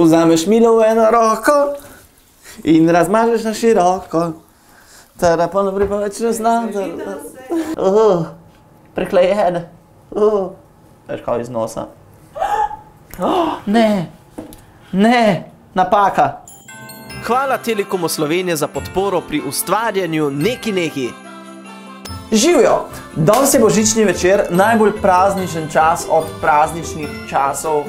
Vzameš milo v eno roko in razmažeš na široko. Tada pa naprej pa več ne znam. Preklejene. Veš kao iz nosa. Ne, napaka. Hvala Telekomu Slovenije za podporo pri ustvarjanju neki. Živijo! Danes je božični večer, najbolj prazničen čas od prazničnih časov,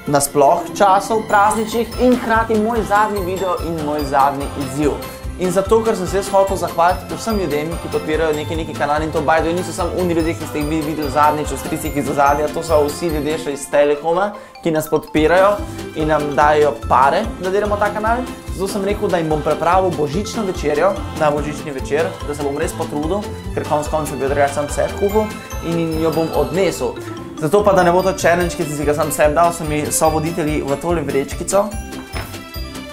nasploh časov prazničnih in hkrati moj zadnji video in moj zadnji izziv. In zato, ker sem se jaz hotel zahvaliti vsem ljudem, ki podpirajo neki kanal in to by the way niso samo oni ljudje, ki ste jih videli zadnjič v stricih iz ozadja, to so vsi ljudje še iz Telekoma, ki nas podpirajo in nam dajo pare, da delamo ta kanal. Zato sem rekel, da jim bom pripravil božično večerjo, na božični večer, da se bom res potrudil, ker konec koncev bi odregal sam sebi kuhal in jo bom odnesel. Zato pa, da ne bo to challenge, ki sem si ga sam sebi dal, so mi sovoditelji v tole vrečkico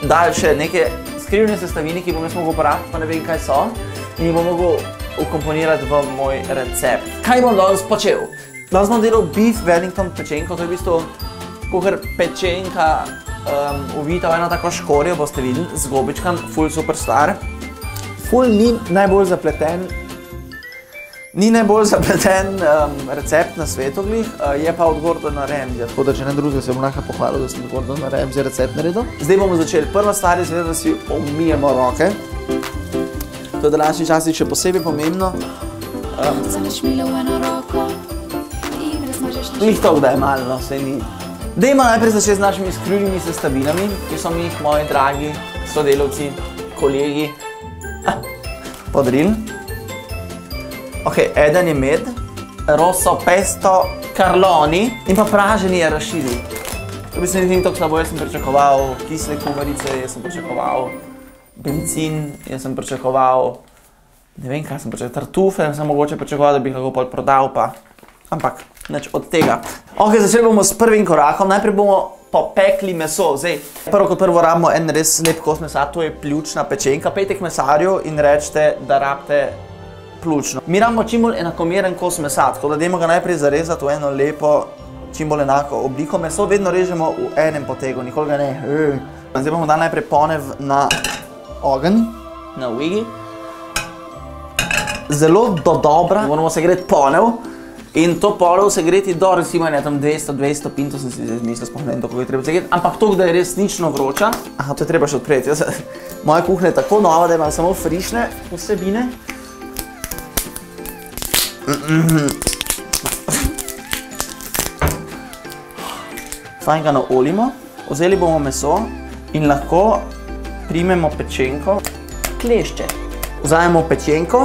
dali še neke skrivne sestavine, ki bom jaz mogel uporabiti, pa ne vem kaj so, in jih bom mogel ukomponirati v moj recept. Kaj bom danes počel? Danes bom delal beef Wellington pečenko, to je v bistvu kakor pečenka uvita v eno tako škorjo, boste videli, z gobičkam, ful super stvar. Ful ni najbolj zapleten recept na svetu glih, je pa od Gordona Ramsaya, tako da če ne drugega se bom lahko pohvalil, da sem od Gordona Ramsaya recept naredil. Zdaj bomo začeli. Prva stvar je seveda, da si umijemo roke. To je v današnji časi še posebej pomembno. Njih to, da je malo, no, vse ni. Dajmo najprej začeti z našimi skrivnimi sestavinami, ki so mi jih moji dragi sodelavci, kolegi podarili. Ok, eden je med, rosso pesto carloni in pa praženi arašidi. To bi se ni tako slabo, jaz sem pričakoval kisle kumarice, jaz sem pričakoval bencin, jaz sem pričakoval, ne vem kaj sem pričakoval, tartufe, sem mogoče pričakoval, da bi kako pol prodal pa, ampak nič od tega. Ok, začeli bomo s prvim korakom, najprej bomo popekli meso. Zdaj, prvo kot prvo rabimo en res lep kos mesa, to je pljučna pečenka. Pejte k mesarju in rečete, da rabite pljučno. Mi rabimo čim bolj enakomeren kos mesa, tako da dajmo ga najprej zarezati v eno lepo, čim bolj enako obliko. Meso vedno režemo v enem potegu, nikoli ga ne. Zdaj bomo dali najprej ponev na ogenj, na vigi. Zelo dodobra moramo segreti ponev in to ponev segreti do recimo tam 200 stopinj, to sem si izmislil, sploh ne vem, kako je treba segreti, ampak toliko, da je resnično vroča. Aha, to je treba še odpreti. Moja kuhinja je tako nova, da imam samo frišne vsebine. Fajn ga naolimo, vzeli bomo meso in lahko primemo pečenko, klešče. Vzamemo pečenko,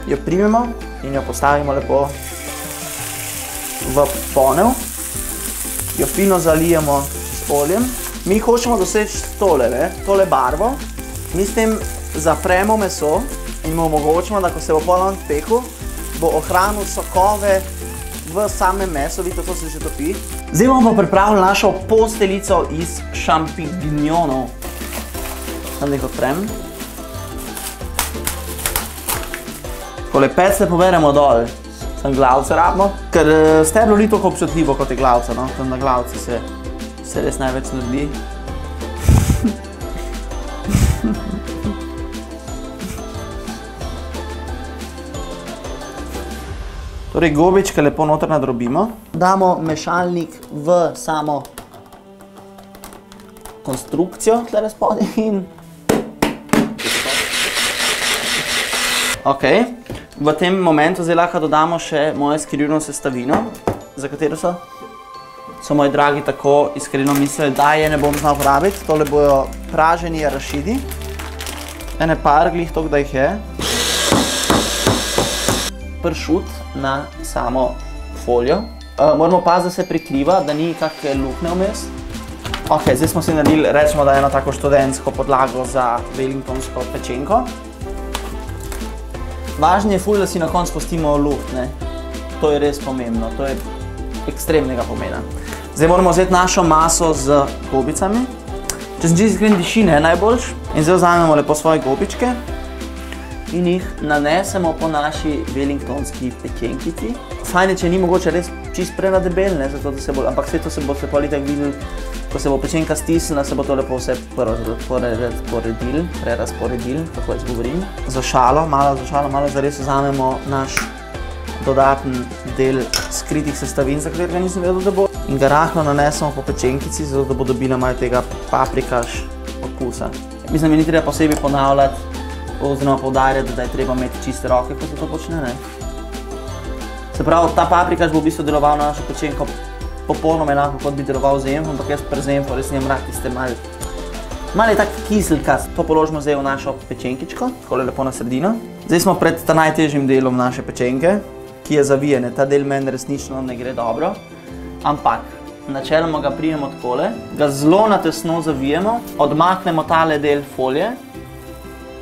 jo primemo in jo postavimo lepo v ponev, jo fino zalijemo s oljem. Mi hočemo doseči tole barvo, mi s tem zapremo meso in mu omogočimo, da ko se bo polno pekel, bo ohranil sokove v samem mesu, vidite, to se že topi. Zdaj bomo pa pripravili našo posteljico iz šampinjonov. Tam da jih odprem. Takole peclje poberemo dol, sem glavce rabimo, ker steblo ni toliko občutljivo kot je glavca, no, tam na glavci se res največ naredi. Torej gobičke lepo noter nadrobimo. Damo mešalnik v samo konstrukcijo tle spodaj in... Ok, v tem momentu zdaj lahko dodamo še mojo skrivno sestavino, za katero so moji dragi tako iskreno mislili, da je ne bom znal uporabiti. Tole bojo praženi arašidi. Ene par glih toliko, da jih je. Pršut na samo folijo. Moramo paziti, da se prikriva, da ni kakšne luknje vmes. Ok, zdaj smo si naredili, rečemo, da je eno tako študentsko podlago za wellingtonsko pečenko. Važno je ful, da si na koncu pustimo luft, ne. To je res pomembno, to je ekstremnega pomena. Zdaj moramo vzeti našo maso z gobicami. Če sem čisto iskren, dišine je najboljš. In zdaj vzamemo lepo svoje gobičke in jih nanesemo po naši wellingtonski pečenkici. Fajn je, če ni mogoče res čist prenadebel, ne, zato da se bo, ampak vse to se bo pol itak videl, ko se bo pečenka stisnila, se bo to lepo vse prerasporedil, kako jaz govorim. Za šalo, malo zares vzamemo naš dodaten del skritih sestavin, za katerega nisem vedel, da bo. In ga rahlo nanesemo po pečenkici, zato da bo dobila malo tega paprikaš okusa. Mislim, mi ni treba posebej ponavljati oziroma poudarjati, da je treba imeti čiste roke, ko se to počne, ne. Se pravi, ta paprikaš bo v bistvu deloval na našo pečenko popolnoma enako, kot bi deloval zemlj, ampak jaz pri zemlju res nimam rad tiste malo je tak kiselkast. To položimo zdaj v našo pečenkičko, takole lepo na sredino. Zdaj smo pred ta najtežjim delom naše pečenke, ki je zavijene. Ta del meni resnično ne gre dobro, ampak načeloma ga prijemo takole, ga zelo na tesno zavijemo, odmaknemo tale del folije,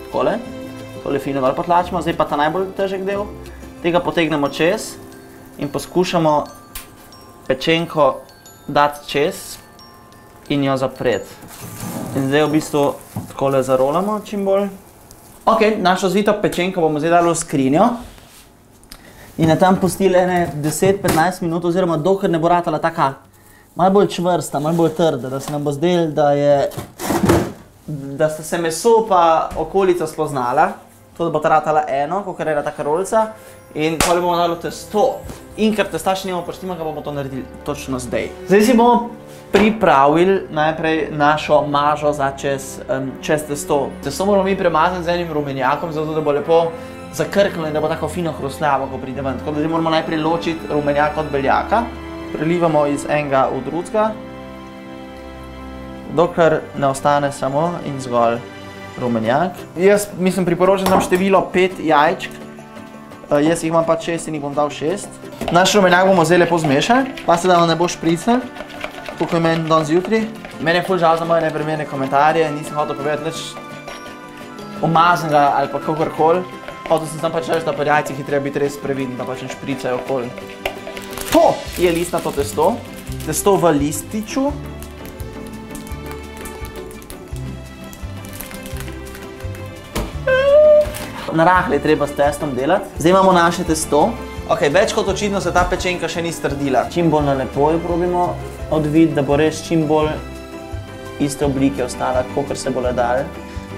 takole, tole fino dol potlačimo, zdaj pa ta najbolj težek del, tega potegnemo čez in poskušamo pečenko dati čez in jo zapreti. In zdaj v bistvu takole zarolamo čim bolj. Ok, našo zvito pečenko bomo zdaj dali v skrinjo in jo tam pustili 10-15 minut, oziroma dokler ne bo ratala taka malo bolj čvrsta, malo bolj trda, da se nam bo zdelo, da sta se meso pa okolica spoznala, to da bo ta ratala eno, kakor je taka rolca, in potem bomo dali testo. In ker testa še nimamo prštima, ga bomo to naredili točno zdaj. Zdaj si bomo pripravili najprej našo mažo za čez testo. Testo moramo mi premazati z enim rumenjakom, zato da bo lepo zakrklo in da bo tako fino hrustljavo, ko pride ven. Tako da zdaj moramo najprej ločiti rumenjak od beljaka. Prelivamo iz enega v drugega, dokler ne ostane samo in zgolj rumenjak. Jaz mislim priporočam tam število 5 jajčk. Jaz jih imam pač 6 in jih bom dal 6. Naš rumenjak bomo zdaj lepo zmešali, pa se da vam ne bo špricnil, kako je meni danes jutri. Meni je ful žal za moje neprimerne komentarje, nisem hotel povedati nič umaznega ali pa kakorkoli. Hotel sem pač reči, da pri jajcih je treba biti res previden, da pač ne špricajo okoli. To je listnato testo, testo v lističu. Narahle je treba s testom delati. Zdaj imamo naše testo. Ok, več kot očitno se ta pečenka še ni strdila. Čim bolj na lepo jo probimo odviti, da bo res čim bolj iste oblike ostala, kakor se bo le dalo.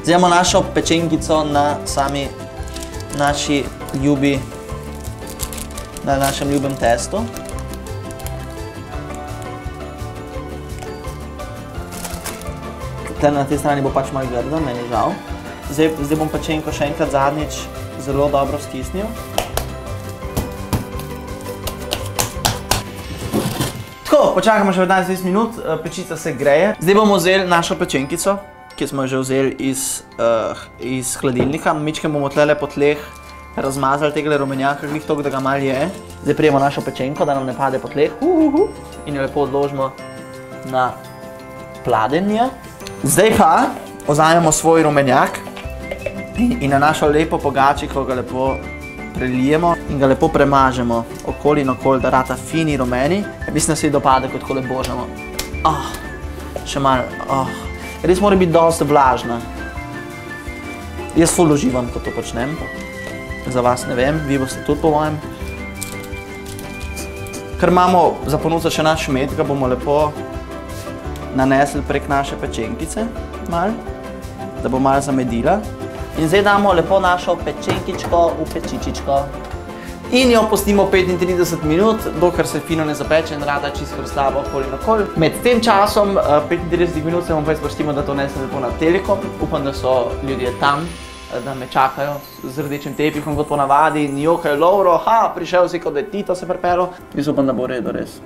Zdaj imamo našo pečenkico na sami naši ljubi, na našem ljubem testu. Tle na tej strani bo pač malo grda, meni je žal. Zdaj bom pečenko še enkrat zadnjič zelo dobro stisnil. Tako, počakamo še 15-20 minut, pečica se greje. Zdaj bomo vzeli našo pečenkico, ki smo jo že vzeli iz hladilnika. Mičkem bomo tlele po tleh razmazali tega rumenjaka, glih toliko, da ga malo je. Zdaj prijemo našo pečenko, da nam ne pade po tleh. In jo lepo odložimo na pladenje. Zdaj pa vzamemo svoj rumenjak in na našo lepo pogačiko ga lepo prelijemo in ga lepo premažemo okoli in okoli, da rata fini rumeni. Mislim, da se ji dopade, kot takole božamo. Še malo. Res mora biti dosti vlažna. Jaz ful uživam, ko to počnem. Za vas ne vem, vi boste tudi po mojem. Ker imamo za ponuditi še naš med, ga bomo lepo nanesli prek naše pečenkice, da bo malo zamedila. In zdaj damo lepo našo pečenkičko v pečičičko. In jo pustimo 35 minut, dokler se fino ne zapeče in rada čisto hrustljavo okoli in okoli. Med tem časom, 35 minut, se bomo pa izprštimo, da to nese lepo na Telekom. Upam, da so ljudje tam, da me čakajo z rdečim tepihom kot ponavadi in jokajo Lovro, prišel si, kot da je Tito se pripelo. Jaz upam, da bo redo res.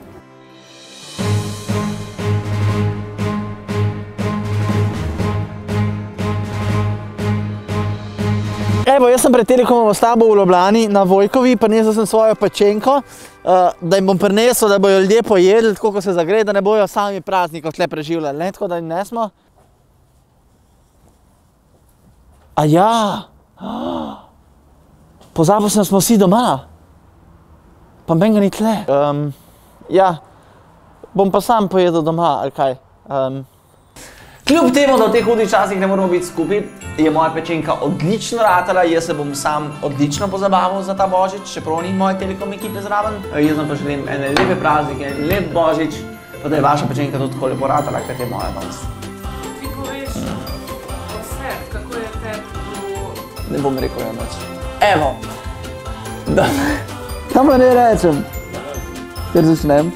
Evo, jaz sem pred Telekomovo stavbo v Ljubljani na Vojkovi, prinesel sem svojo pečenko, da jim bom prinesel, da bojo ljudje pojedli, tako ko se zagreje, da ne bojo sami praznikov tle preživljali, ne, tako da jim nesmo. A ja, pozabil sem, smo vsi doma, pa meni ga ni tle. Ja, bom pa sam pojedel doma, ali kaj. Kljub temu, da v teh hudih časih ne moramo biti skupaj, je moja pečenka odlično ratala, jaz se bom sam odlično pozabaval za ta božič, čeprav ni moje Telekom ekipe zraven. Jaz vam pa želim ene lepe praznike, en lep božič, pa da je vaša pečenka tudi tako lepo ratala, kot je moja danes. Ti poveš vse, kako je tebi Ne bom rekel nič. Evo! Kam pa ne rečem? Ker začnem?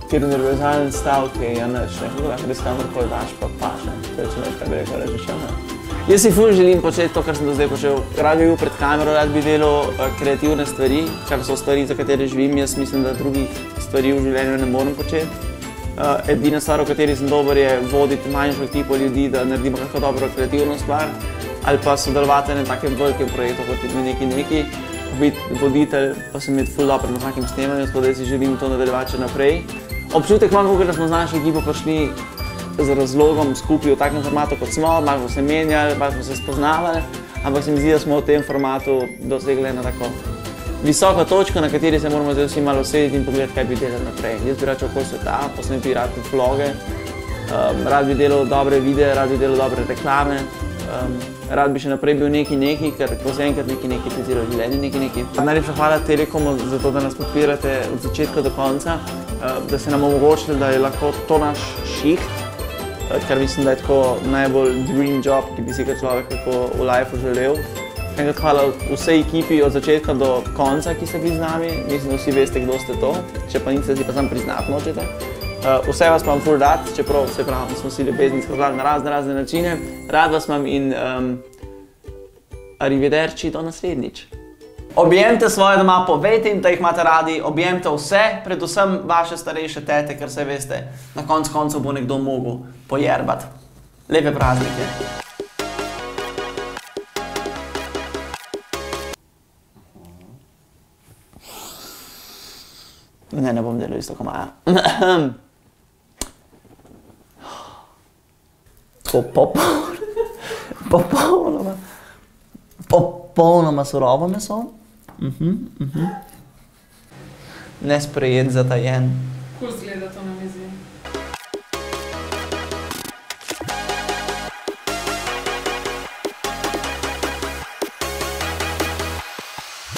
Ker univerzalen stavek je nič, ne? Lahko res kamorkoli daš, pa paše. Če ne, kaj bi rekel, reči še ne. Jaz si ful želim početi to, kar sem do zdaj počel. Rad bi bil pred kamero, rad bi delal kreativne stvari, kar so stvari, za katere živim. Jaz mislim, da drugih stvari v življenju ne morem početi. Edina stvar, v kateri sem dober, je voditi manjšo ekipo ljudi, da naredimo kako dobro kreativno stvar, ali pa sodelovati na takem velikem projektu, kot je neki. Biti voditelj, pa sem imeti ful dobro na takem snemanju, tako da si želim to nadaljevati še naprej. Občutek imam, da smo z našo ekipo prišli z razlogom skupaj v takem formatu, kot smo, malo smo se menjali, malo smo se spoznavali, ampak se mi zdi, da smo v tem formatu dosegli eno tako visoko točko, na kateri se moramo zdaj vsi malo usediti in pogledati, kaj bi delali naprej. Jaz bi rad okoli sveta, posneti rad tudi vloge, rad bi delal dobre videe, rad bi delal dobre reklame, rad bi še naprej bil neki, ker ko se enkrat neki ti zelo življenje neki. Najlepša hvala Telekomu za to, da nas podpirate od začetka do konca, da ste nam omogočili, da je lahko to naš šiht, ker mislim, da je tako najbolj dream job, ki bi si ga človek tako v lifeu želel. Enkrat hvala vsej ekipi od začetka do konca, ki ste bili z nami. Mislim, da vsi veste, kdo ste to, če pa niste, si pa sam priznati nočete. Vse vas imam ful rad, čeprav se pravi, smo si ljubezni izkazali na razne načine. Rad vas imam in arrivederci do naslednjič. Objemite svoje doma, povejte jim, da jih imate radi, objemite vse, predvsem vaše starejše tete, ker se veste, na koncu koncev bo nekdo mogel pojerbati. Lepe praznike. Ne bom delal isto, ko Maja. Tako popolnoma surovo meso. Nesprejet, zatajen. Kul zgleda to na mizi.